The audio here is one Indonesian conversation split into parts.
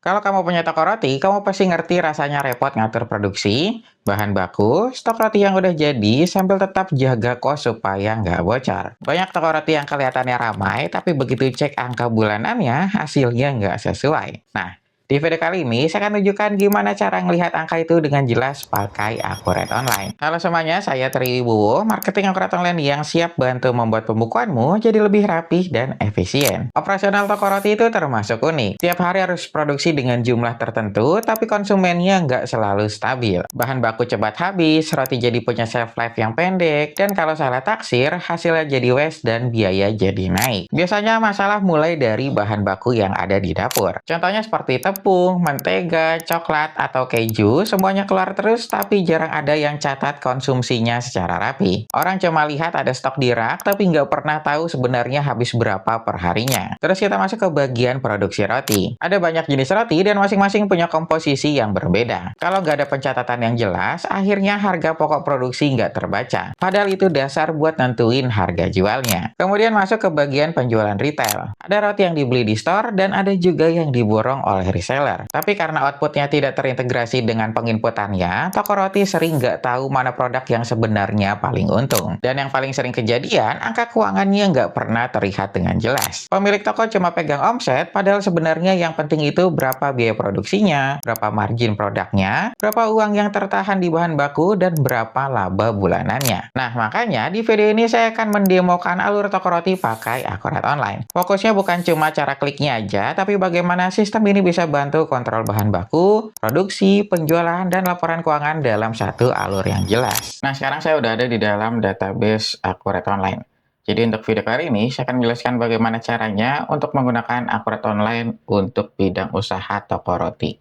Kalau kamu punya toko roti, kamu pasti ngerti rasanya repot ngatur produksi, bahan baku, stok roti yang udah jadi, sambil tetap jaga kos supaya nggak bocor. Banyak toko roti yang kelihatannya ramai, tapi begitu cek angka bulanannya, hasilnya nggak sesuai. Nah, di video kali ini, saya akan tunjukkan gimana cara ngelihat angka itu dengan jelas pakai Akurat Online. Halo semuanya, saya Tri Wibowo, marketing Akurat Online yang siap bantu membuat pembukuanmu jadi lebih rapih dan efisien. Operasional toko roti itu termasuk unik. Tiap hari harus produksi dengan jumlah tertentu, tapi konsumennya nggak selalu stabil. Bahan baku cepat habis, roti jadi punya shelf life yang pendek, dan kalau salah taksir, hasilnya jadi waste dan biaya jadi naik. Biasanya masalah mulai dari bahan baku yang ada di dapur. Contohnya seperti tepung, mentega, coklat, atau keju, semuanya keluar terus tapi jarang ada yang catat konsumsinya secara rapi. Orang cuma lihat ada stok di rak tapi nggak pernah tahu sebenarnya habis berapa per harinya. Terus kita masuk ke bagian produksi roti. Ada banyak jenis roti dan masing-masing punya komposisi yang berbeda. Kalau nggak ada pencatatan yang jelas, akhirnya harga pokok produksi nggak terbaca. Padahal itu dasar buat nentuin harga jualnya. Kemudian masuk ke bagian penjualan retail. Ada roti yang dibeli di store dan ada juga yang diborong oleh reseller. Tapi karena outputnya tidak terintegrasi dengan penginputannya, toko roti sering nggak tahu mana produk yang sebenarnya paling untung. Dan yang paling sering kejadian, angka keuangannya nggak pernah terlihat dengan jelas. Pemilik toko cuma pegang omset, padahal sebenarnya yang penting itu berapa biaya produksinya, berapa margin produknya, berapa uang yang tertahan di bahan baku, dan berapa laba bulanannya. Nah, makanya di video ini saya akan mendemokan alur toko roti pakai Akurat Online. Fokusnya bukan cuma cara kliknya aja, tapi bagaimana sistem ini bisa bantu kontrol bahan baku, produksi, penjualan, dan laporan keuangan dalam satu alur yang jelas. Nah, sekarang saya udah ada di dalam database Akurat Online. Jadi untuk video kali ini, saya akan menjelaskan bagaimana caranya untuk menggunakan Akurat Online untuk bidang usaha toko roti.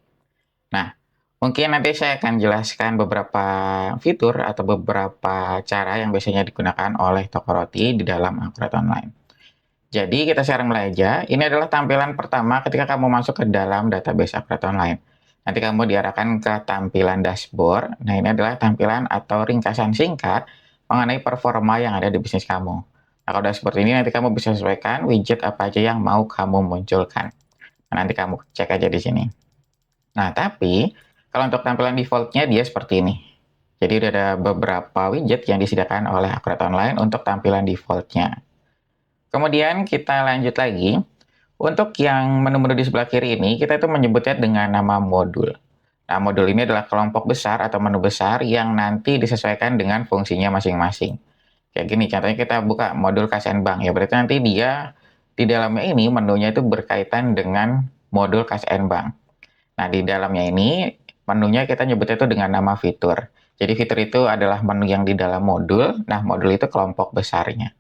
Nah, mungkin nanti saya akan jelaskan beberapa fitur atau beberapa cara yang biasanya digunakan oleh toko roti di dalam Akurat Online. Jadi kita sekarang mulai aja. Ini adalah tampilan pertama ketika kamu masuk ke dalam database Akurat Online. Nanti kamu diarahkan ke tampilan dashboard. Nah, ini adalah tampilan atau ringkasan singkat mengenai performa yang ada di bisnis kamu. Nah, kalau udah seperti ini, nanti kamu bisa sesuaikan widget apa aja yang mau kamu munculkan. Nah, nanti kamu cek aja di sini. Nah, tapi kalau untuk tampilan defaultnya dia seperti ini. Jadi udah ada beberapa widget yang disediakan oleh Akurat Online untuk tampilan defaultnya. Kemudian kita lanjut lagi. Untuk yang menu-menu di sebelah kiri ini, kita itu menyebutnya dengan nama modul. Nah, modul ini adalah kelompok besar atau menu besar yang nanti disesuaikan dengan fungsinya masing-masing. Kayak gini, contohnya kita buka modul KSN Bank. Ya, berarti nanti dia di dalamnya ini menunya itu berkaitan dengan modul KSN Bank. Nah, di dalamnya ini menunya kita nyebutnya itu dengan nama fitur. Jadi fitur itu adalah menu yang di dalam modul. Nah, modul itu kelompok besarnya.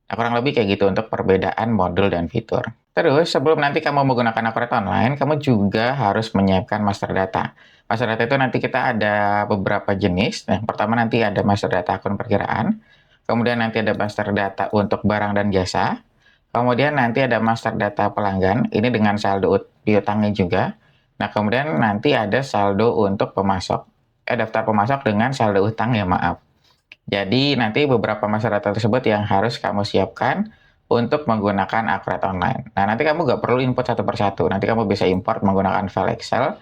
Nah, kurang lebih kayak gitu untuk perbedaan modul dan fitur. Terus, sebelum nanti kamu menggunakan Akurat Online, kamu juga harus menyiapkan master data. Master data itu nanti kita ada beberapa jenis. Yang pertama nanti ada master data akun perkiraan. Kemudian nanti ada master data untuk barang dan jasa. Kemudian nanti ada master data pelanggan. Ini dengan saldo piutangnya juga. Nah, kemudian nanti ada saldo untuk pemasok. Daftar pemasok dengan saldo utang ya, maaf. Jadi nanti beberapa master data tersebut yang harus kamu siapkan untuk menggunakan Akurat Online. Nah, nanti kamu nggak perlu input satu persatu. Nanti kamu bisa import menggunakan file Excel.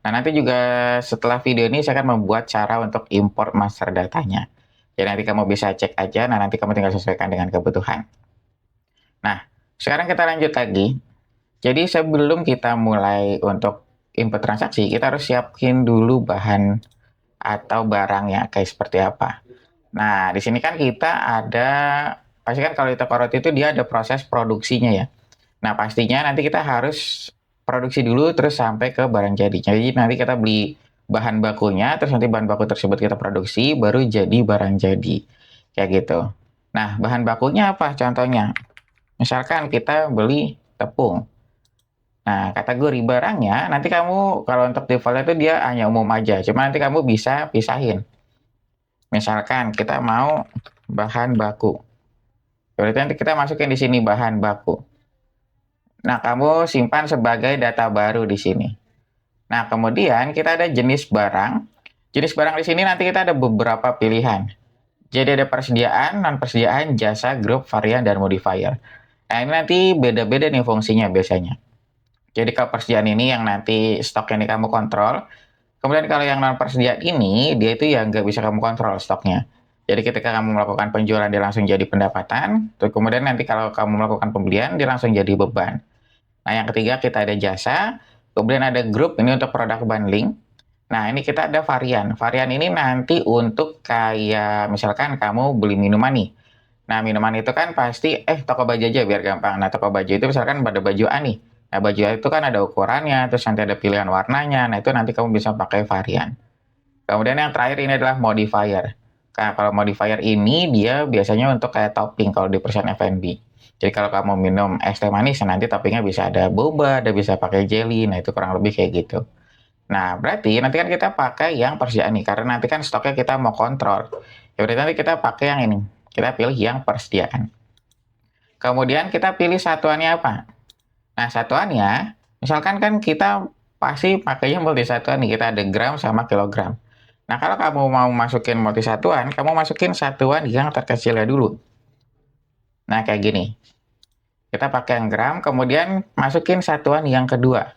Nah, nanti juga setelah video ini saya akan membuat cara untuk import master datanya. Jadi nanti kamu bisa cek aja, nah nanti kamu tinggal sesuaikan dengan kebutuhan. Nah, sekarang kita lanjut lagi. Jadi sebelum kita mulai untuk input transaksi, kita harus siapin dulu bahan atau barangnya kayak seperti apa. Nah, di sini kan kita ada, pasti kan kalau di toko roti itu dia ada proses produksinya ya. Nah, pastinya nanti kita harus produksi dulu terus sampai ke barang jadi. Jadi nanti kita beli bahan bakunya, terus nanti bahan baku tersebut kita produksi, baru jadi barang jadi. Kayak gitu. Nah, bahan bakunya apa contohnya? Misalkan kita beli tepung. Nah, kategori barangnya, nanti kamu kalau untuk default itu dia hanya umum aja. Cuma nanti kamu bisa pisahin. Misalkan kita mau bahan baku. Berarti nanti kita masukin di sini bahan baku. Nah, kamu simpan sebagai data baru di sini. Nah, kemudian kita ada jenis barang. Jenis barang di sini nanti kita ada beberapa pilihan. Jadi ada persediaan, non-persediaan, jasa, grup, varian, dan modifier. Nah, ini nanti beda-beda nih fungsinya biasanya. Jadi kalau persediaan ini yang nanti stok yang kamu kontrol. Kemudian kalau yang non persediaan ini, dia itu yang nggak bisa kamu kontrol stoknya. Jadi ketika kamu melakukan penjualan, dia langsung jadi pendapatan. Terus kemudian nanti kalau kamu melakukan pembelian, dia langsung jadi beban. Nah, yang ketiga kita ada jasa. Kemudian ada grup, ini untuk produk bundling. Nah, ini kita ada varian. Varian ini nanti untuk kayak misalkan kamu beli minuman nih. Nah, minuman itu kan pasti, toko baju aja biar gampang. Nah, toko baju itu misalkan pada baju A nih. Nah, baju A itu kan ada ukurannya, terus nanti ada pilihan warnanya. Nah, itu nanti kamu bisa pakai varian. Kemudian yang terakhir ini adalah modifier. Nah, kalau modifier ini dia biasanya untuk kayak topping kalau di perusahaan F&B. Jadi kalau kamu minum es teh manis, nanti toppingnya bisa ada boba, ada bisa pakai jelly. Nah, itu kurang lebih kayak gitu. Nah, berarti nanti kan kita pakai yang persediaan nih, karena nanti kan stoknya kita mau kontrol. Ya berarti nanti kita pakai yang ini. Kita pilih yang persediaan. Kemudian kita pilih satuannya apa? Nah, satuannya, misalkan kan kita pasti pakainya multi satuan nih, kita ada gram sama kilogram. Nah, kalau kamu mau masukin multi satuan, kamu masukin satuan yang terkecilnya dulu. Nah, kayak gini. Kita pakai yang gram, kemudian masukin satuan yang kedua.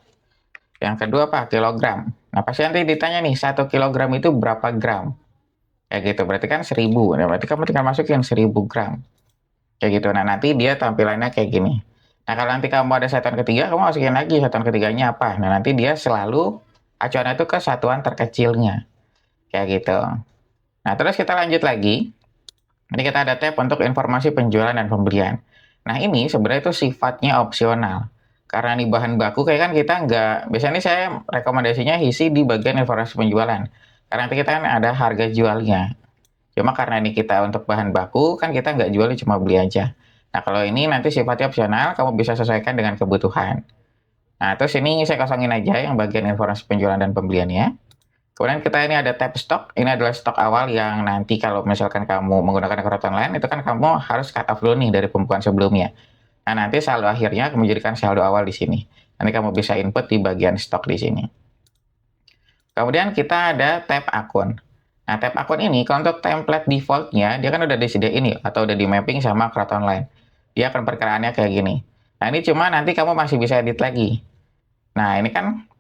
Yang kedua apa? Kilogram. Nah, pasti nanti ditanya nih, 1 kilogram itu berapa gram? Kayak gitu, berarti kan 1000. Nah, berarti kamu tinggal masukin 1000 gram. Kayak gitu. Nah, nanti dia tampilannya kayak gini. Nah, kalau nanti kamu ada satuan ketiga, kamu masukin lagi satuan ketiganya apa. Nah, nanti dia selalu acuannya itu ke satuan terkecilnya. Kayak gitu. Nah, terus kita lanjut lagi. Ini kita ada tab untuk informasi penjualan dan pembelian. Nah, ini sebenarnya itu sifatnya opsional. Karena ini bahan baku, kayak kan kita nggak, biasanya saya rekomendasinya isi di bagian informasi penjualan. Karena nanti kita kan ada harga jualnya. Cuma karena ini kita untuk bahan baku, kan kita nggak jual, cuma beli aja. Nah, kalau ini nanti sifatnya opsional, kamu bisa sesuaikan dengan kebutuhan. Nah, terus ini saya kosongin aja yang bagian informasi penjualan dan pembeliannya. Kemudian kita ini ada tab stok. Ini adalah stok awal yang nanti kalau misalkan kamu menggunakan akun online, itu kan kamu harus cut off dulu nih dari pembukuan sebelumnya. Nah, nanti saldo akhirnya menjadikan saldo awal di sini. Nanti kamu bisa input di bagian stok di sini. Kemudian kita ada tab akun. Nah, tab akun ini, kalau untuk template defaultnya, dia kan udah disediain ya, atau udah di mapping sama Crowd Online. Dia akan perkiraannya kayak gini. Nah, ini cuma nanti kamu masih bisa edit lagi. Nah, ini kan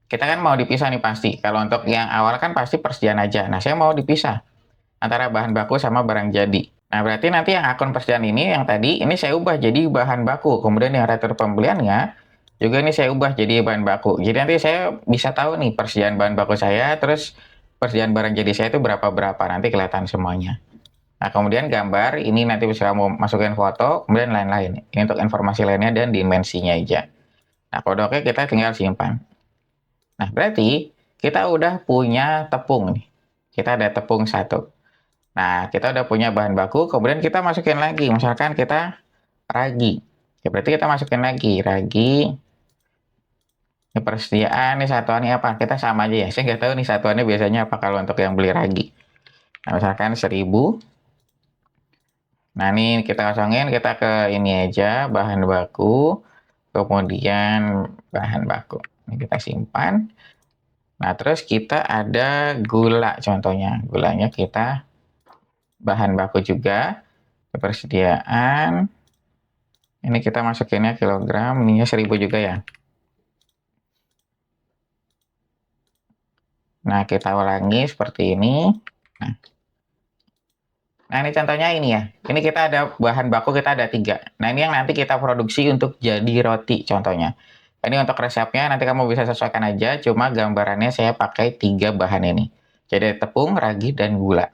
kita kan mau dipisah nih pasti. Kalau untuk yang awal kan pasti persediaan aja. Nah, saya mau dipisah antara bahan baku sama barang jadi. Nah, berarti nanti yang akun persediaan ini, yang tadi, ini saya ubah jadi bahan baku. Kemudian yang retur pembeliannya, juga ini saya ubah jadi bahan baku. Jadi nanti saya bisa tahu nih persediaan bahan baku saya, terus persediaan barang jadi saya itu berapa-berapa. Nanti kelihatan semuanya. Nah, kemudian gambar, ini nanti bisa kamu masukin foto, kemudian lain-lain. Ini untuk informasi lainnya dan dimensinya aja. Nah, kalau udah oke, kita tinggal simpan. Nah, berarti kita udah punya tepung nih. Kita ada tepung 1. Nah, kita udah punya bahan baku, kemudian kita masukin lagi. Misalkan kita ragi. Ya, berarti kita masukin lagi ragi. Ini persediaan, nih satuannya apa? Kita sama aja ya. Saya nggak tahu nih satuannya biasanya apa kalau untuk yang beli ragi. Nah, misalkan 1000. Nah, ini kita kosongin, kita ke ini aja, bahan baku. Kemudian bahan baku. Ini kita simpan. Nah, terus kita ada gula contohnya. Gulanya kita bahan baku juga. Persediaan. Ini kita masukinnya kilogram, ininya 1000 juga ya. Nah, kita ulangi seperti ini. Nah, ini contohnya ini ya. Ini kita ada bahan baku, kita ada 3. Nah, ini yang nanti kita produksi untuk jadi roti contohnya. Ini untuk resepnya nanti kamu bisa sesuaikan aja, cuma gambarannya saya pakai 3 bahan ini. Jadi tepung, ragi, dan gula.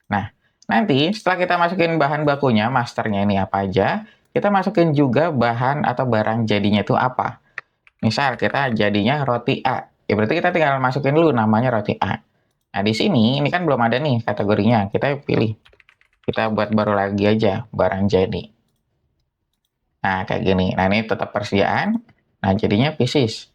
Nah, nanti setelah kita masukin bahan bakunya, masternya ini apa aja, kita masukin juga bahan atau barang jadinya itu apa. Misal kita jadinya roti A, ya berarti kita tinggal masukin dulu namanya roti A. Nah, di sini ini kan belum ada nih kategorinya, kita pilih. Kita buat baru lagi aja, barang jadi. Nah, kayak gini. Nah, ini tetap persediaan. Nah, jadinya pieces.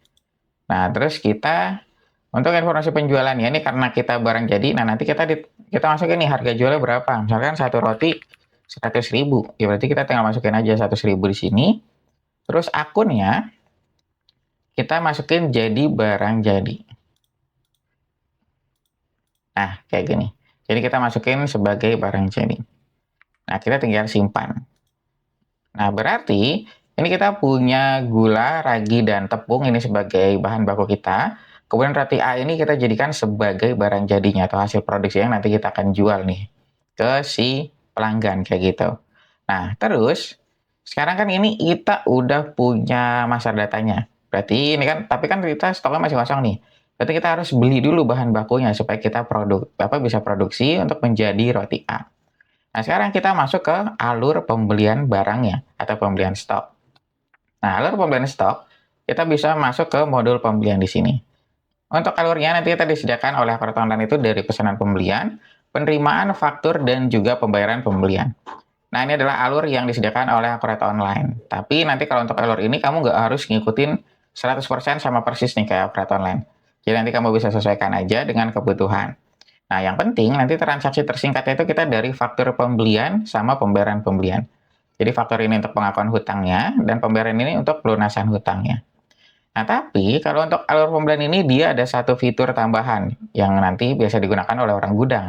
Nah, terus kita untuk informasi penjualan ya, ini karena kita barang jadi, nah nanti kita masukin nih harga jualnya berapa. Misalkan satu roti 100.000, ya berarti kita tinggal masukin aja 100.000 di sini. Terus akunnya kita masukin jadi barang jadi. Nah, kayak gini. Jadi kita masukin sebagai barang jadi. Nah, kita tinggal simpan. Nah, berarti Ini kita punya gula, ragi, dan tepung ini sebagai bahan baku kita. Kemudian roti A ini kita jadikan sebagai barang jadinya atau hasil produksi yang nanti kita akan jual nih ke si pelanggan kayak gitu. Nah, terus sekarang kan ini kita udah punya master datanya. Berarti ini kan, tapi kan kita stoknya masih kosong nih. Berarti kita harus beli dulu bahan bakunya supaya kita bisa produksi untuk menjadi roti A. Nah, sekarang kita masuk ke alur pembelian barangnya atau pembelian stok. Nah, alur pembelian stok, kita bisa masuk ke modul pembelian di sini. Untuk alurnya nanti kita disediakan oleh akun online itu dari pesanan pembelian, penerimaan faktur, dan juga pembayaran pembelian. Nah, ini adalah alur yang disediakan oleh akun online. Tapi nanti kalau untuk alur ini kamu nggak harus ngikutin 100% sama persis nih kayak akun online. Jadi nanti kamu bisa sesuaikan aja dengan kebutuhan. Nah, yang penting nanti transaksi tersingkatnya itu kita dari faktur pembelian sama pembayaran pembelian. Jadi faktur ini untuk pengakuan hutangnya, dan pembayaran ini untuk pelunasan hutangnya. Nah, tapi kalau untuk alur pembelian ini dia ada satu fitur tambahan yang nanti biasa digunakan oleh orang gudang.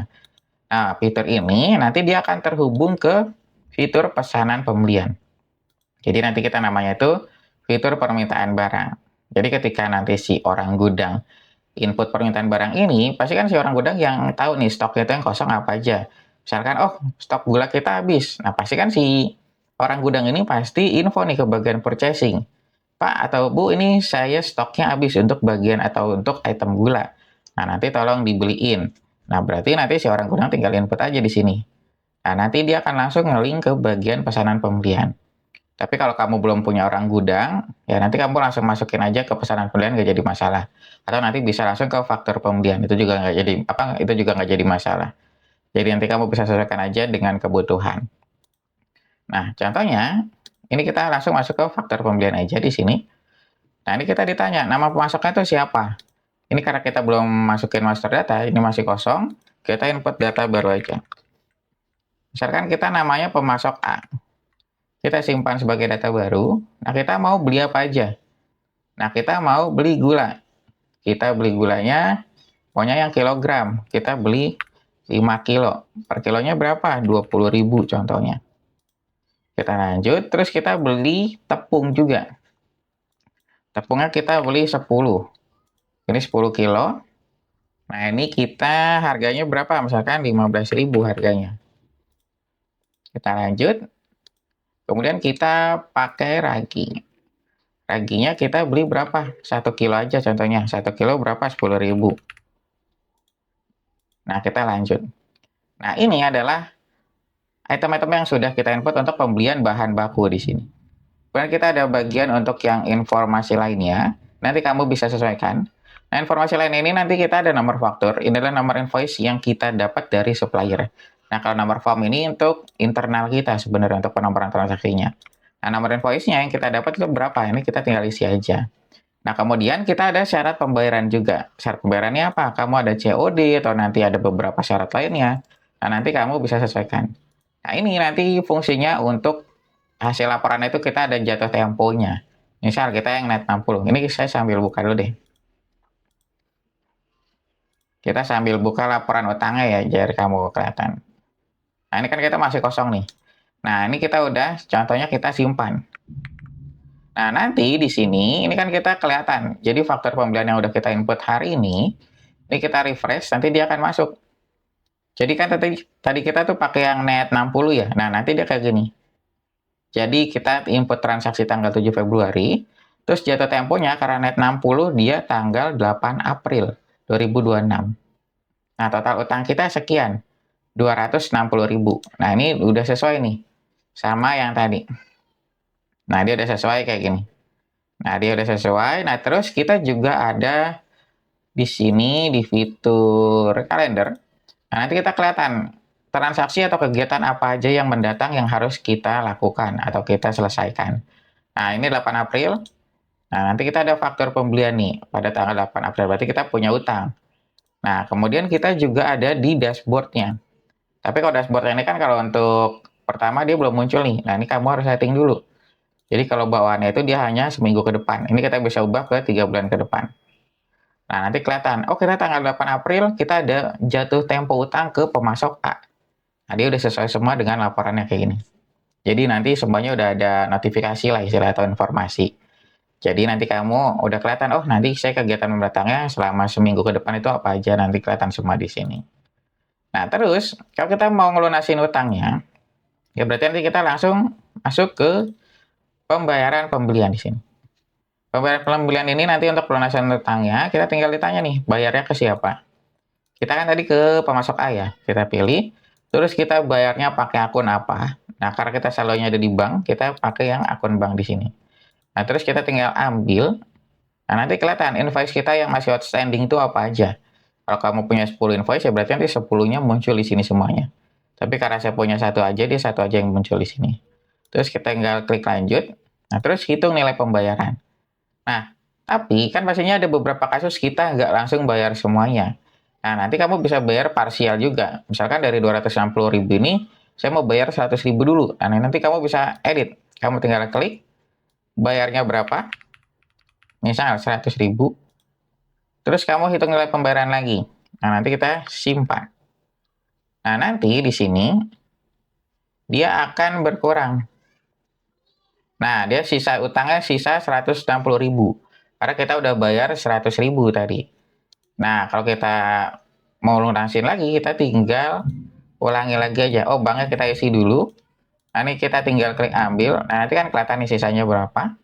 Nah, fitur ini nanti dia akan terhubung ke fitur pesanan pembelian. Jadi nanti kita namanya itu fitur permintaan barang. Jadi ketika nanti si orang gudang input permintaan barang ini, pasti kan si orang gudang yang tahu nih stoknya itu yang kosong apa aja. Misalkan, oh stok gula kita habis. Nah, pasti kan si orang gudang ini pasti info nih ke bagian purchasing. Pak atau Bu, ini saya stoknya habis untuk bagian atau untuk item gula. Nah, nanti tolong dibeliin. Nah, berarti nanti si orang gudang tinggal input aja di sini. Nah, nanti dia akan langsung nge-link ke bagian pesanan pembelian. Tapi kalau kamu belum punya orang gudang, ya nanti kamu langsung masukin aja ke pesanan pembelian, nggak jadi masalah. Atau nanti bisa langsung ke faktur pembelian, itu juga nggak jadi itu juga nggak jadi masalah. Jadi nanti kamu bisa sesuaikan aja dengan kebutuhan. Nah, contohnya ini kita langsung masuk ke faktur pembelian aja di sini. Nah, ini kita ditanya nama pemasoknya itu siapa. Ini karena kita belum masukin master data, ini masih kosong, kita input data baru aja. Misalkan kita namanya pemasok A. Kita simpan sebagai data baru. Nah, kita mau beli apa aja? Nah, kita mau beli gula. Kita beli gulanya, pokoknya yang kilogram. Kita beli 5 kilo. Per kilonya berapa? 20.000 contohnya. Kita lanjut, terus kita beli tepung juga. Tepungnya kita beli 10. Ini 10 kilo. Nah, ini kita harganya berapa? Misalkan 15.000 harganya. Kita lanjut. Kemudian kita pakai ragi. Raginya kita beli berapa? 1 kilo aja contohnya. 1 kilo berapa? 10.000. Nah, kita lanjut. Nah, ini adalah item-item yang sudah kita input untuk pembelian bahan baku di sini. Kemudian kita ada bagian untuk yang informasi lainnya. Nanti kamu bisa sesuaikan. Nah, informasi lain ini nanti kita ada nomor faktur. Ini adalah nomor invoice yang kita dapat dari supplier. Nah, kalau nomor form ini untuk internal kita sebenarnya untuk penomoran transaksinya. Nah, nomor invoice-nya yang kita dapat itu berapa? Ini kita tinggal isi aja. Nah, kemudian kita ada syarat pembayaran juga. Syarat pembayarannya apa? Kamu ada COD atau nanti ada beberapa syarat lainnya. Nah, nanti kamu bisa sesuaikan. Nah, ini nanti fungsinya untuk hasil laporan itu kita ada jatuh temponya. Misal kita yang net 60. Ini saya sambil buka dulu deh. Kita sambil buka laporan utangnya ya, biar kamu kelihatan. Nah, ini kan kita masih kosong nih. Nah, ini kita udah, contohnya kita simpan. Nah, nanti di sini, ini kan kita kelihatan. Jadi, faktor pembelian yang udah kita input hari ini kita refresh, nanti dia akan masuk. Jadi kan tadi kita tuh pakai yang net 60 ya. Nah, nanti dia kayak gini. Jadi, kita input transaksi tanggal 7 Februari, terus jatuh temponya karena net 60, dia tanggal 8 April 2026. Nah, total utang kita sekian. 260.000. Nah, ini udah sesuai nih sama yang tadi. Nah, dia udah sesuai kayak gini. Nah, dia udah sesuai. Nah, terus kita juga ada di sini di fitur kalender. Nah, nanti kita kelihatan transaksi atau kegiatan apa aja yang mendatang yang harus kita lakukan atau kita selesaikan. Nah, ini 8 April. Nah, nanti kita ada faktur pembelian nih pada tanggal 8 April. Berarti kita punya utang. Nah, kemudian kita juga ada di dashboard-nya. Tapi kalau dashboard ini kan kalau untuk pertama dia belum muncul nih. Nah, ini kamu harus setting dulu. Jadi kalau bawaannya itu dia hanya seminggu ke depan. Ini kita bisa ubah ke 3 bulan ke depan. Nah, nanti kelihatan. Oh, kita tanggal 8 April kita ada jatuh tempo utang ke pemasok A. Nah, dia udah sesuai semua dengan laporannya kayak gini. Jadi nanti semuanya udah ada notifikasi lah istilah atau informasi. Jadi nanti kamu udah kelihatan, oh nanti saya kegiatan mendatangnya selama seminggu ke depan itu apa aja, nanti kelihatan semua di sini. Nah terus, kalau kita mau ngelunasin utangnya, ya berarti nanti kita langsung masuk ke pembayaran pembelian di sini. Pembayaran pembelian ini nanti untuk pelunasan utangnya, kita tinggal ditanya nih, bayarnya ke siapa. Kita kan tadi ke pemasok A ya, kita pilih, terus kita bayarnya pakai akun apa. Nah, karena kita saldonya ada di bank, kita pakai yang akun bank di sini. Nah, terus kita tinggal ambil. Nah, nanti kelihatan invoice kita yang masih outstanding itu apa aja. Kalau kamu punya 10 invoice, ya berarti nanti 10-nya muncul di sini semuanya. Tapi karena saya punya satu aja, dia satu aja yang muncul di sini. Terus kita tinggal klik lanjut. Nah, terus hitung nilai pembayaran. Nah, tapi kan pastinya ada beberapa kasus kita nggak langsung bayar semuanya. Nah, nanti kamu bisa bayar parsial juga. Misalkan dari 260.000 ini, saya mau bayar 100.000 dulu. Nah, nanti kamu bisa edit. Kamu tinggal klik, bayarnya berapa. Misal 100.000. Terus kamu hitung nilai pembayaran lagi. Nah, nanti kita simpan. Nah, nanti di sini, dia akan berkurang. Nah, dia sisa utangnya sisa 160.000. Karena kita udah bayar 100.000 tadi. Nah, kalau kita mau lunasin lagi, kita tinggal ulangi lagi aja. Oh, banknya kita isi dulu. Nah, ini kita tinggal klik ambil. Nah, nanti kan kelihatan nih sisanya berapa.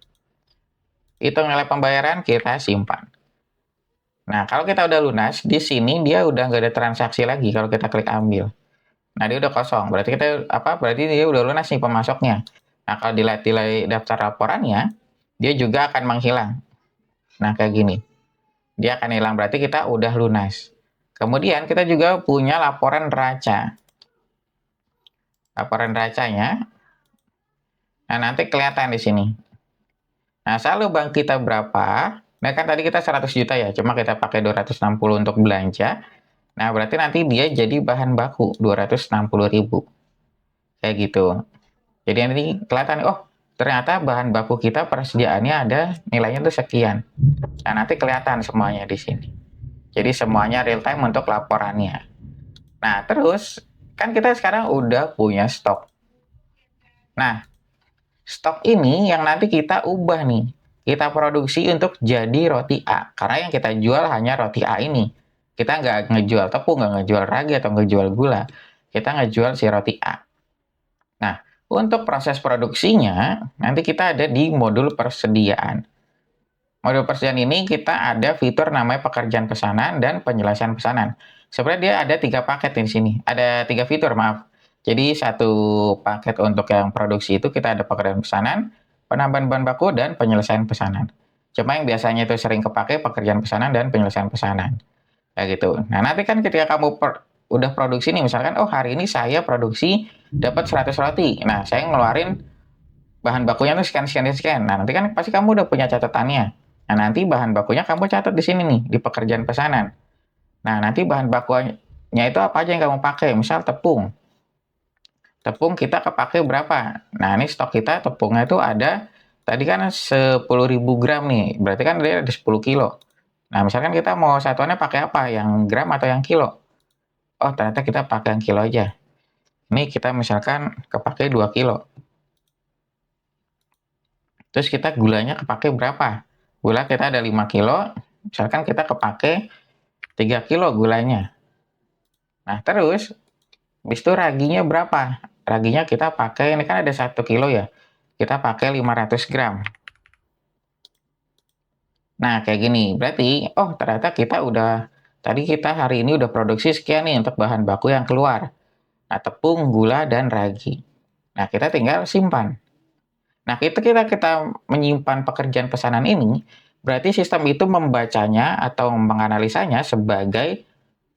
Hitung nilai pembayaran, kita simpan. Nah, kalau kita udah lunas, di sini dia udah nggak ada transaksi lagi kalau kita klik ambil. Nah, dia udah kosong. Berarti berarti dia udah lunas nih pemasoknya. Nah, kalau dilihat di daftar laporannya, dia juga akan menghilang. Nah, kayak gini. Dia akan hilang, berarti kita udah lunas. Kemudian kita juga punya laporan neraca. Laporan neracanya, nah nanti kelihatan di sini. Nah, saldo bank kita berapa? Nah, kan tadi kita 100 juta ya, cuma kita pakai 260 untuk belanja. Nah, berarti nanti dia jadi bahan baku 260.000. Kayak gitu. Jadi nanti kelihatan, oh ternyata bahan baku kita persediaannya ada nilainya tuh sekian. Nah, nanti kelihatan semuanya di sini. Jadi semuanya real time untuk laporannya. Nah, terus kan kita sekarang udah punya stok. Nah, stok ini yang nanti kita ubah nih. Kita produksi untuk jadi roti A. Karena yang kita jual hanya roti A ini. Kita nggak ngejual tepung, nggak ngejual ragi, atau ngejual gula. Kita ngejual si roti A. Nah, untuk proses produksinya, nanti kita ada di modul persediaan. Modul persediaan ini kita ada fitur namanya pekerjaan pesanan dan penyelesaian pesanan. Sebenarnya dia ada 3 paket di sini. Ada 3 fitur, maaf. Jadi satu paket untuk yang produksi itu kita ada pekerjaan pesanan, penambahan bahan baku, dan penyelesaian pesanan. Cuma yang biasanya itu sering kepake pekerjaan pesanan dan penyelesaian pesanan. Kayak gitu. Nah, nanti kan ketika kamu udah produksi nih, misalkan, oh hari ini saya produksi dapat 100 roti. Nah, saya ngeluarin bahan bakunya tuh sekian. Nah, nanti kan pasti kamu udah punya catatannya. Nah, nanti bahan bakunya kamu catat di sini nih, di pekerjaan pesanan. Nah, nanti bahan bakunya itu apa aja yang kamu pakai. Misal tepung. Tepung kita kepake berapa? Nah, ini stok kita tepungnya itu ada, tadi kan 10.000 gram nih. Berarti kan dia ada 10 kilo. Nah, misalkan kita mau satuannya pakai apa? Yang gram atau yang kilo? Oh, ternyata kita pakai yang kilo aja. Ini kita misalkan kepake 2 kilo. Terus kita gulanya kepake berapa? Gula kita ada 5 kilo. Misalkan kita kepake 3 kilo gulanya. Nah, terus habis itu raginya berapa? Raginya kita pakai, ini kan ada 1 kilo ya. Kita pakai 500 gram. Nah, kayak gini. Berarti, oh ternyata tadi kita hari ini udah produksi sekian nih untuk bahan baku yang keluar. Nah, tepung, gula, dan ragi. Nah, kita tinggal simpan. Nah, kita menyimpan pekerjaan pesanan ini, berarti sistem itu membacanya atau menganalisanya sebagai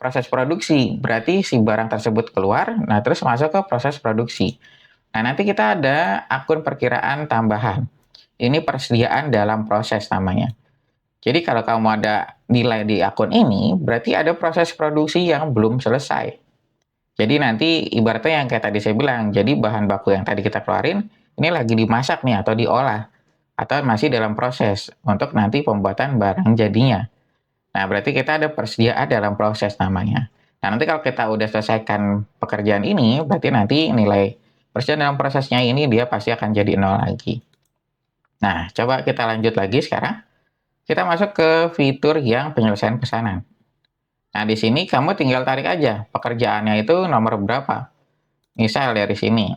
proses produksi. Berarti si barang tersebut keluar, nah terus masuk ke proses produksi. Nah, nanti kita ada akun perkiraan tambahan. Ini persediaan dalam proses namanya. Jadi kalau kamu ada nilai di akun ini, berarti ada proses produksi yang belum selesai. Jadi nanti ibaratnya yang kayak tadi saya bilang, jadi bahan baku yang tadi kita keluarin, ini lagi dimasak nih atau diolah. Atau masih dalam proses untuk nanti pembuatan barang jadinya. Nah, berarti kita ada persediaan dalam proses namanya. Nah, nanti kalau kita udah selesaikan pekerjaan ini, berarti nanti nilai Terus dalam prosesnya ini dia pasti akan jadi 0 lagi. Nah, coba kita lanjut lagi sekarang. Kita masuk ke fitur yang penyelesaian pesanan. Nah, di sini kamu tinggal tarik aja pekerjaannya itu nomor berapa. Misal dari sini.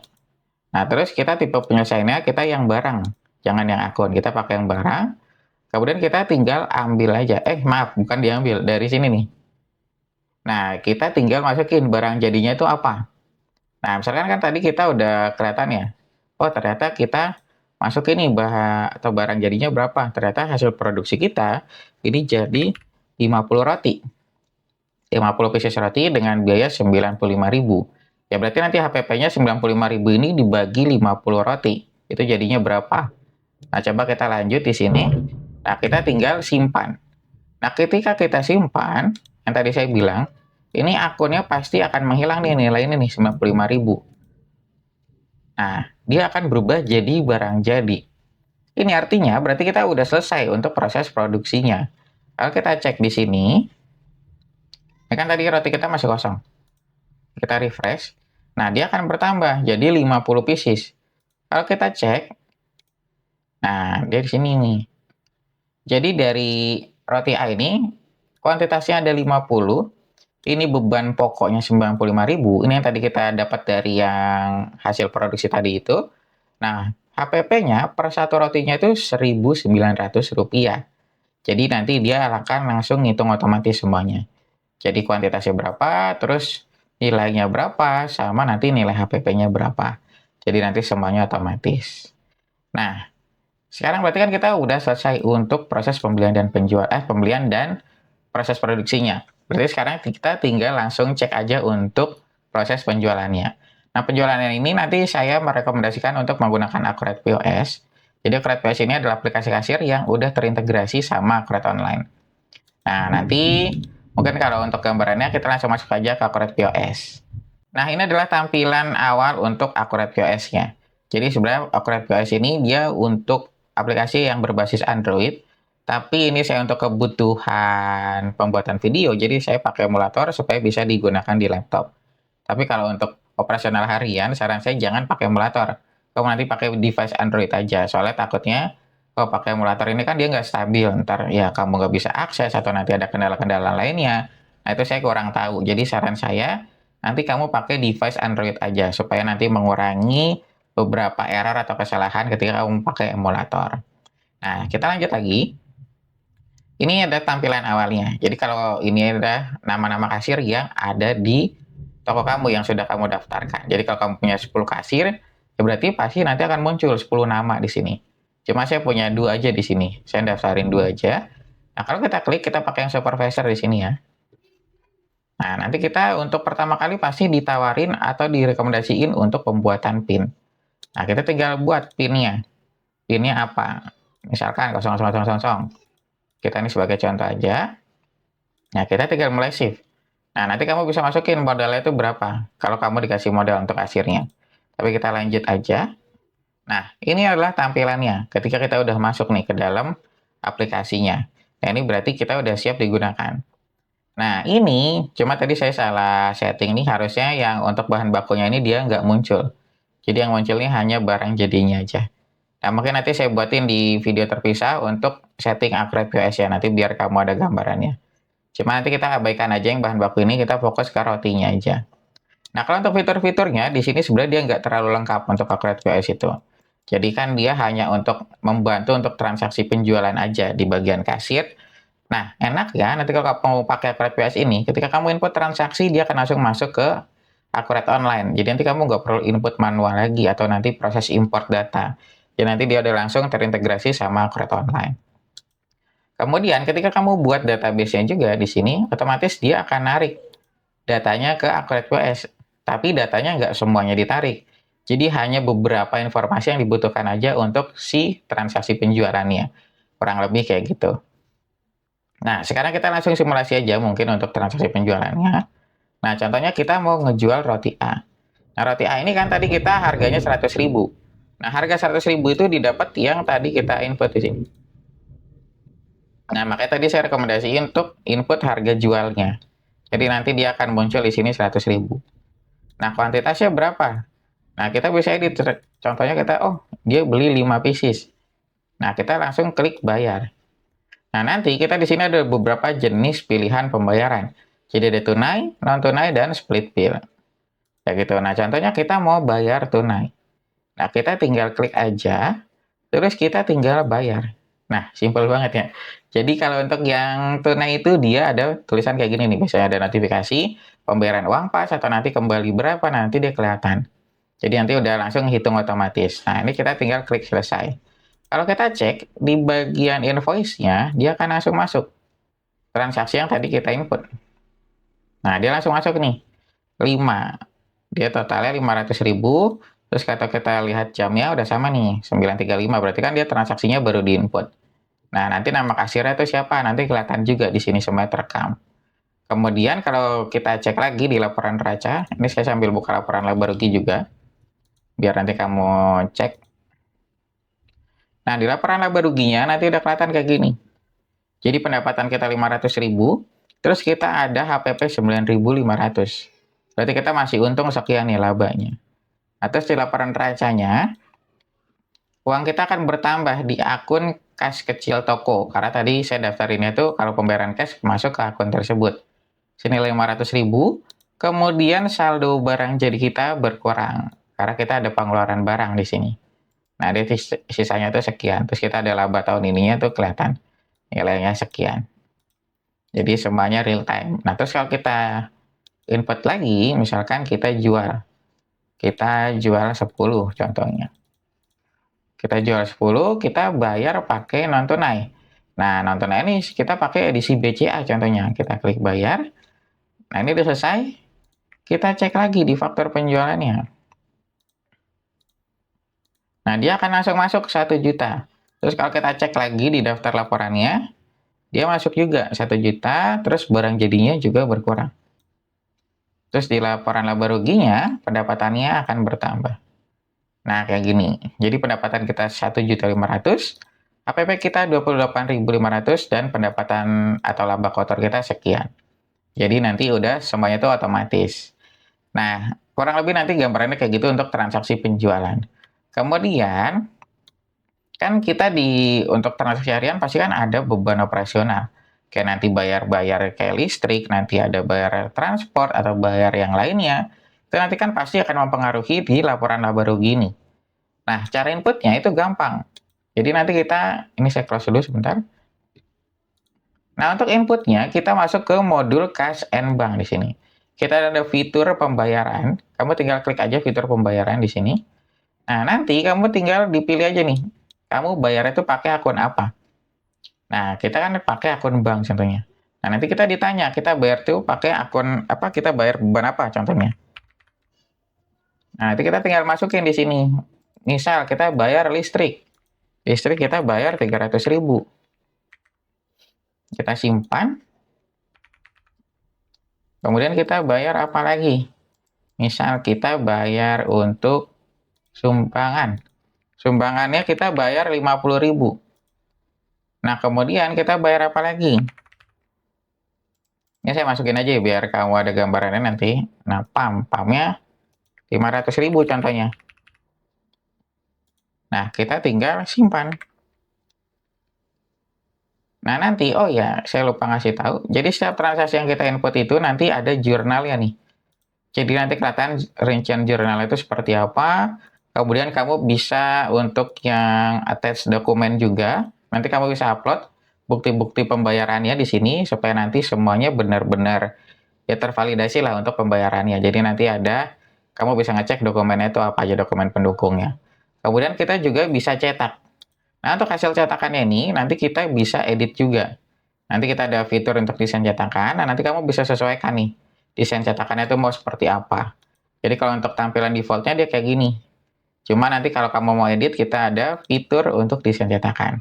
Nah, terus kita tipe penyelesaiannya kita yang barang. Jangan yang akun, kita pakai yang barang. Kemudian kita tinggal ambil aja. Maaf, bukan diambil, dari sini nih. Nah, kita tinggal masukin barang jadinya itu apa. Nah, misalkan kan tadi kita udah kelihatan ya. Oh, ternyata kita masukin nih atau barang jadinya berapa. Ternyata hasil produksi kita ini jadi 50 roti. 50 pieces roti dengan biaya 95.000. Ya berarti nanti HPP-nya 95.000 ini dibagi 50 roti. Itu jadinya berapa? Nah, coba kita lanjut di sini. Nah, kita tinggal simpan. Nah, ketika kita simpan, yang tadi saya bilang, ini akunnya pasti akan menghilang nih nilainya nih 95.000. Nah, dia akan berubah jadi barang jadi. Ini artinya berarti kita udah selesai untuk proses produksinya. Kalau kita cek di sini, ini kan tadi roti kita masih kosong. Kita refresh. Nah, dia akan bertambah jadi 50 pieces. Kalau kita cek, nah, dia di sini nih. Jadi dari roti A ini, kuantitasnya ada 50. Ini beban pokoknya 95.000. Ini yang tadi kita dapat dari yang hasil produksi tadi itu. Nah, HPP-nya per satu rotinya itu Rp1.900. Jadi nanti dia akan langsung ngitung otomatis semuanya. Jadi kuantitasnya berapa, terus nilainya berapa, sama nanti nilai HPP-nya berapa. Jadi nanti semuanya otomatis. Nah, sekarang berarti kan kita udah selesai untuk proses pembelian dan pembelian dan proses produksinya. Berarti sekarang kita tinggal langsung cek aja untuk proses penjualannya. Nah, penjualannya ini nanti saya merekomendasikan untuk menggunakan Akurat POS. Jadi Akurat POS ini adalah aplikasi kasir yang udah terintegrasi sama Akurat Online. Nah, nanti mungkin kalau untuk gambarannya kita langsung masuk aja ke Akurat POS. Nah, ini adalah tampilan awal untuk Akurat POS-nya. Jadi sebenarnya Akurat POS ini dia untuk aplikasi yang berbasis Android, tapi ini saya untuk kebutuhan pembuatan video, jadi saya pakai emulator supaya bisa digunakan di laptop. Tapi kalau untuk operasional harian, saran saya jangan pakai emulator. Kamu nanti pakai device Android aja, soalnya takutnya kalau pakai emulator ini kan dia nggak stabil. Ntar ya kamu nggak bisa akses atau nanti ada kendala-kendala lainnya. Nah, itu saya kurang tahu. Jadi saran saya, nanti kamu pakai device Android aja, supaya nanti mengurangi beberapa error atau kesalahan ketika kamu pakai emulator. Nah, kita lanjut lagi. Ini ada tampilan awalnya. Jadi kalau ini ada nama-nama kasir yang ada di toko kamu yang sudah kamu daftarkan. Jadi kalau kamu punya 10 kasir, ya berarti pasti nanti akan muncul 10 nama di sini. Cuma saya punya 2 aja di sini. Saya daftarin 2 aja. Nah, kalau kita klik, kita pakai yang supervisor di sini ya. Nah, nanti kita untuk pertama kali pasti ditawarin atau direkomendasiin untuk pembuatan PIN. Nah, kita tinggal buat PIN-nya. PIN-nya apa? Misalkan 0000. Kita ini sebagai contoh aja. Nah, kita tinggal mulai shift. Nah, nanti kamu bisa masukin modalnya itu berapa, kalau kamu dikasih modal untuk kasirnya. Tapi kita lanjut aja. Nah, ini adalah tampilannya ketika kita udah masuk nih ke dalam aplikasinya. Nah, ini berarti kita udah siap digunakan. Nah, ini cuma tadi saya salah setting nih, harusnya yang untuk bahan bakunya ini dia nggak muncul. Jadi yang muncul ini hanya barang jadinya aja. Nah, mungkin nanti saya buatin di video terpisah untuk setting Akurat POS ya, nanti biar kamu ada gambarannya. Cuma nanti kita abaikan aja yang bahan baku ini, kita fokus ke rotinya aja. Nah, kalau untuk fitur-fiturnya, di sini sebenarnya dia nggak terlalu lengkap untuk Akurat POS itu. Jadi kan dia hanya untuk membantu untuk transaksi penjualan aja di bagian kasir. Nah, enak ya, nanti kalau kamu pakai Akurat POS ini, ketika kamu input transaksi, dia akan langsung masuk ke Akurat Online. Jadi nanti kamu nggak perlu input manual lagi atau nanti proses import data. Jadi nanti dia udah langsung terintegrasi sama Akurat Online. Kemudian ketika kamu buat database-nya juga di sini, otomatis dia akan narik datanya ke Akurat POS. Tapi datanya nggak semuanya ditarik. Jadi hanya beberapa informasi yang dibutuhkan aja untuk si transaksi penjualannya. Kurang lebih kayak gitu. Nah, sekarang kita langsung simulasi aja mungkin untuk transaksi penjualannya. Nah, contohnya kita mau ngejual roti A. Nah, roti A ini kan tadi kita harganya 100.000. Nah, harga 100.000 itu didapat yang tadi kita input di sini. Nah, makanya tadi saya rekomendasiin untuk input harga jualnya. Jadi nanti dia akan muncul di sini 100.000. Nah, kuantitasnya berapa? Nah, kita bisa edit. Contohnya kita, oh, dia beli 5 pieces. Nah, kita langsung klik bayar. Nah, nanti kita di sini ada beberapa jenis pilihan pembayaran. Jadi ada tunai, non tunai, dan split bill. Ya gitu. Nah, contohnya kita mau bayar tunai. Nah, kita tinggal klik aja, terus kita tinggal bayar. Nah, simpel banget ya. Jadi kalau untuk yang tunai itu dia ada tulisan kayak gini nih, misalnya ada notifikasi, pembayaran uang pas, atau nanti kembali berapa, nanti dia kelihatan. Jadi nanti udah langsung hitung otomatis. Nah, ini kita tinggal klik selesai. Kalau kita cek di bagian invoice-nya, dia akan langsung masuk transaksi yang tadi kita input. Nah, dia langsung masuk nih, 5. Dia totalnya 500.000, terus kata kita lihat jamnya udah sama nih, 9.35, berarti kan dia transaksinya baru diinput. Nah, nanti nama kasirnya itu siapa, nanti kelihatan juga di sini semuanya terekam. Kemudian kalau kita cek lagi di laporan neraca, ini saya sambil buka laporan laba rugi juga, biar nanti kamu cek. Nah, di laporan laba ruginya nanti udah kelihatan kayak gini. Jadi pendapatan kita 500.000, terus kita ada HPP 9.500. Berarti kita masih untung sekian nih labanya. Nah, terus di laporan neracanya, uang kita akan bertambah di akun kas kecil toko. Karena tadi saya daftarinnya tuh kalau pembayaran cash masuk ke akun tersebut. Senilai 500.000, kemudian saldo barang jadi kita berkurang. Karena kita ada pengeluaran barang di sini. Nah, dia sisanya tuh sekian. Terus kita ada laba tahun ininya tuh kelihatan nilainya sekian. Jadi semuanya real time. Nah, terus kalau kita input lagi, misalkan kita jual 10 contohnya. Kita jual 10, kita bayar pakai non tunai. Nah, non tunai ini kita pakai edisi BCA contohnya. Kita klik bayar. Nah, ini udah selesai. Kita cek lagi di faktur penjualannya. Nah, dia akan langsung masuk 1 juta. Terus kalau kita cek lagi di daftar laporannya, dia masuk juga 1 juta, terus barang jadinya juga berkurang. Terus di laporan laba ruginya, pendapatannya akan bertambah. Nah, kayak gini. Jadi pendapatan kita 1.500.000, HPP kita 28.500, dan pendapatan atau laba kotor kita sekian. Jadi nanti udah semuanya itu otomatis. Nah, kurang lebih nanti gambarannya kayak gitu untuk transaksi penjualan. Kemudian, kan kita untuk transaksi harian pasti kan ada beban operasional. Kayak nanti bayar-bayar kayak listrik, nanti ada bayar transport atau bayar yang lainnya. Itu nanti kan pasti akan mempengaruhi di laporan laba rugi ini. Nah, cara inputnya itu gampang. Jadi nanti ini saya close dulu sebentar. Nah, untuk inputnya kita masuk ke modul Cash and Bank di sini. Kita ada fitur pembayaran. Kamu tinggal klik aja fitur pembayaran di sini. Nah, nanti kamu tinggal dipilih aja nih. Kamu bayar itu pakai akun apa? Nah, kita kan pakai akun bank contohnya. Nah, nanti kita ditanya, kita bayar tuh pakai akun apa, kita bayar beban apa contohnya. Nah, nanti kita tinggal masukin di sini. Misal kita bayar listrik. Listrik kita bayar 300.000. Kita simpan. Kemudian kita bayar apa lagi? Misal kita bayar untuk sumbangan. Sumbangannya kita bayar 50.000. Nah, kemudian kita bayar apa lagi? Ini saya masukin aja ya, biar kamu ada gambarannya nanti. Nah, PAM-nya 500.000 contohnya. Nah, kita tinggal simpan. Nah, nanti, oh ya, saya lupa ngasih tahu. Jadi, setiap transaksi yang kita input itu nanti ada jurnalnya nih. Jadi, nanti kelihatan rincian jurnal itu seperti apa. Kemudian, kamu bisa untuk yang attach dokumen juga. Nanti kamu bisa upload bukti-bukti pembayarannya di sini supaya nanti semuanya benar-benar ya tervalidasi lah untuk pembayarannya. Jadi nanti kamu bisa ngecek dokumennya itu apa aja dokumen pendukungnya. Kemudian kita juga bisa cetak. Nah, untuk hasil cetakannya ini nanti kita bisa edit juga. Nanti kita ada fitur untuk desain cetakan. Nah, nanti kamu bisa sesuaikan nih desain cetakannya itu mau seperti apa. Jadi kalau untuk tampilan defaultnya dia kayak gini. Cuma nanti kalau kamu mau edit, kita ada fitur untuk desain cetakan.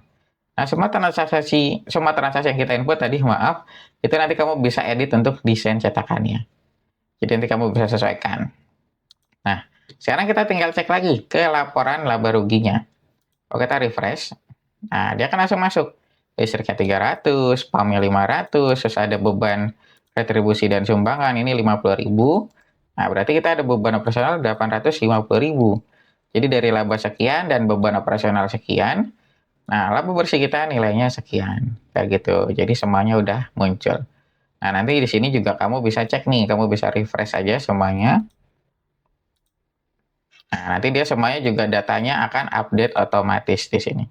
Nah, semua transaksi yang kita input tadi, maaf, itu nanti kamu bisa edit untuk desain cetakannya. Jadi nanti kamu bisa sesuaikan. Nah, sekarang kita tinggal cek lagi ke laporan laba ruginya. Kalau kita refresh, nah dia akan langsung masuk. Listriknya 300, PAM-nya 500, terus ada beban retribusi dan sumbangan, ini 50.000. Nah, berarti kita ada beban operasional 850.000. Jadi dari laba sekian dan beban operasional sekian, nah laba bersih kita nilainya sekian. Kayak gitu. Jadi semuanya udah muncul. Nah, nanti di sini juga kamu bisa cek nih, kamu bisa refresh aja semuanya. Nah, nanti dia semuanya juga datanya akan update otomatis di sini.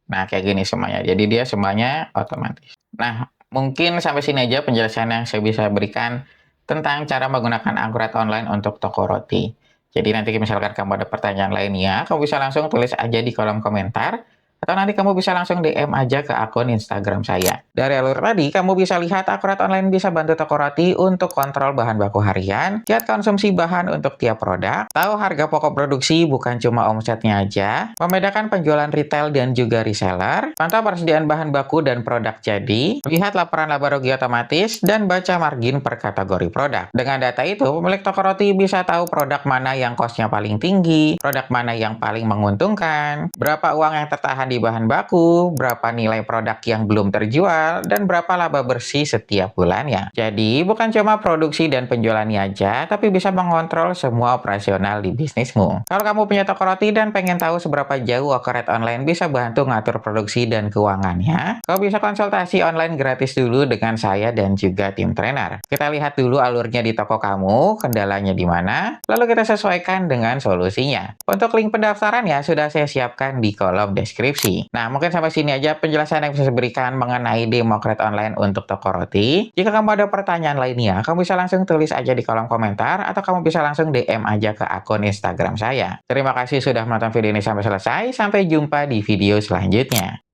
Nah, kayak gini semuanya. Jadi dia semuanya otomatis. Nah, mungkin sampai sini aja penjelasan yang saya bisa berikan tentang cara menggunakan Angkurat Online untuk toko roti. Jadi nanti misalkan kamu ada pertanyaan lainnya, kamu bisa langsung tulis aja di kolom komentar. Atau nanti kamu bisa langsung DM aja ke akun Instagram saya. Dari alur tadi, kamu bisa lihat Akurat Online bisa bantu toko roti untuk kontrol bahan baku harian, lihat konsumsi bahan untuk tiap produk, tahu harga pokok produksi bukan cuma omsetnya aja, membedakan penjualan retail dan juga reseller, pantau persediaan bahan baku dan produk jadi, lihat laporan laba rugi otomatis, dan baca margin per kategori produk. Dengan data itu, pemilik toko roti bisa tahu produk mana yang costnya paling tinggi, produk mana yang paling menguntungkan, berapa uang yang tertahan di bahan baku, berapa nilai produk yang belum terjual, dan berapa laba bersih setiap bulannya. Jadi, bukan cuma produksi dan penjualannya aja, tapi bisa mengontrol semua operasional di bisnismu. Kalau kamu punya toko roti dan pengen tahu seberapa jauh Akurat Online bisa bantu ngatur produksi dan keuangannya, kamu bisa konsultasi online gratis dulu dengan saya dan juga tim trainer. Kita lihat dulu alurnya di toko kamu, kendalanya di mana, lalu kita sesuaikan dengan solusinya. Untuk link pendaftarannya sudah saya siapkan di kolom deskripsi. Nah, mungkin sampai sini aja penjelasan yang bisa saya berikan mengenai demo Akurat Online untuk toko roti. Jika kamu ada pertanyaan lainnya, kamu bisa langsung tulis aja di kolom komentar atau kamu bisa langsung DM aja ke akun Instagram saya. Terima kasih sudah menonton video ini sampai selesai. Sampai jumpa di video selanjutnya.